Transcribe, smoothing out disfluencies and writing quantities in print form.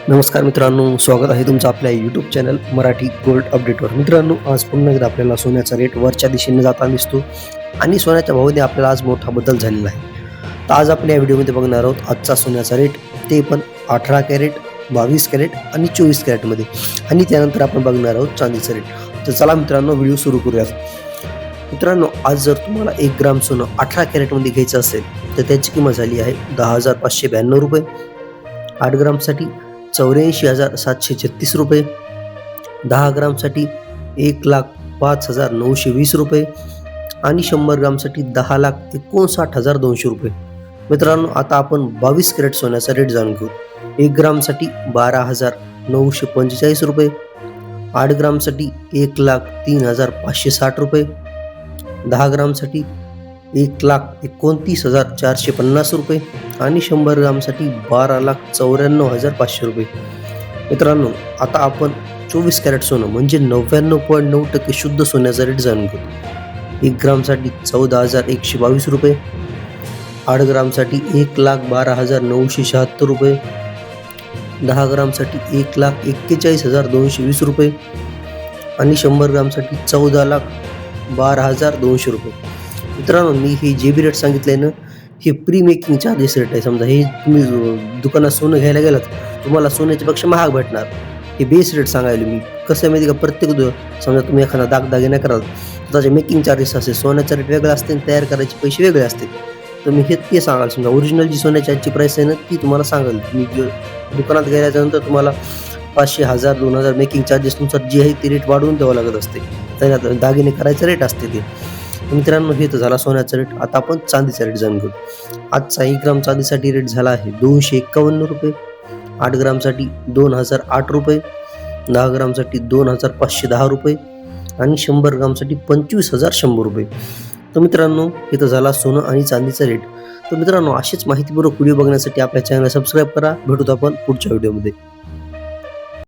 नमस्कार मित्रांनो, स्वागत आहे तुमचं आपल्या यूट्यूब चॅनल मराठी गोल्ड अपडेटवर. मित्रांनो, आज पुन्हा एकदा आपल्याला सोन्याचा रेट वरच्या दिशेने जाताना दिसतो आणि सोन्याच्या भावामध्ये आपल्याला आज मोठा बदल झालेला आहे. तर आज आपण या व्हिडिओमध्ये बघणार आहोत आजचा सोन्याचा रेट, ते पण 18 कॅरेट, 22 कॅरेट आणि 24 कॅरेटमध्ये, आणि त्यानंतर आपण बघणार आहोत चांदीचा रेट. तर चला मित्रांनो, व्हिडिओ सुरू करूयात. मित्रांनो, आज जर तुम्हाला 1 ग्राम सोनं 18 कॅरेटमध्ये घ्यायचं असेल तर त्याची किंमत झाली आहे 10,592 रुपये. 8 ग्रामसाठी 84,736 रुपये. 10 ग्रामसाठी 1,05,920 रुपये आणि 100 ग्रामसाठी 10,59,200 रुपये. मित्रांनो, आता आपण 22 कॅरेट सोन्याचा रेट जाणून घेऊ. 1 ग्रामसाठी 12,945 रुपये. 8 ग्रामसाठी 1,03,560 रुपये. 10 ग्रामसाठी 1,29,450 रुपये आणि 100 ग्रामसाठी 12,94,500 रुपये. मित्रांनो, आता आपण 24 कॅरेट सोनं म्हणजे 99.9% शुद्ध सोन्याचा रेट जाणून घेऊ. 1 ग्रामसाठी 14,122 रुपये. 8 ग्रामसाठी 1,12,976 रुपये. 10 ग्रामसाठी 1,41,220 रुपये आणि 100 ग्रामसाठी 14,12,200 रुपये. मित्रांनो, मी हे जे बी रेट सांगितले ना, हे प्री मेकिंग चार्जेस रेट आहे. समजा हे तुम्ही दुकानात सोनं घ्यायला गेलात, तुम्हाला सोन्याच्या पेक्षा महाग भेटणार. हे बेस रेट सांगायला मी. कसं आहे माहिती का, प्रत्येक समजा तुम्ही एखादा दागदागिना कराल तर त्याचे मेकिंग चार्जेस असते. सोन्याचा रेट वेगळा असते आणि तयार करायचे पैसे वेगळे असते. तर मी ते सांगाल. समजा ओरिजिनल जी सोन्याची आजची प्राईस आहे ना, ती तुम्हाला सांगाल. तुम्ही दुकानात गेल्याच्यानंतर तुम्हाला 500, 1000, 2000 मेकिंग चार्जेस तुमचं जे आहे ते रेट वाढवून द्यावं लागत असते. त्याच्यात दागिने करायचं रेट असते ते. मित्रांनो, हे तर झाला सोन्याचा रेट. आता आपण चांदीचा रेट जाणून घेऊ. आजचा 1 ग्राम चांदीसाठी रेट झाला आहे 251 रुपये. 8 ग्रामसाठी 2,008 रुपये. 10 ग्रामसाठी 2,510 रुपये आणि 100 ग्रामसाठी 25,100 रुपये. तर मित्रांनो, हे तर झाला सोनं आणि चांदीचा रेट. तर मित्रांनो, अशीच माहितीपूर्वक व्हिडिओ बघण्यासाठी आपल्या चॅनलला सबस्क्राईब करा. भेटूत आपण पुढच्या व्हिडिओमध्ये.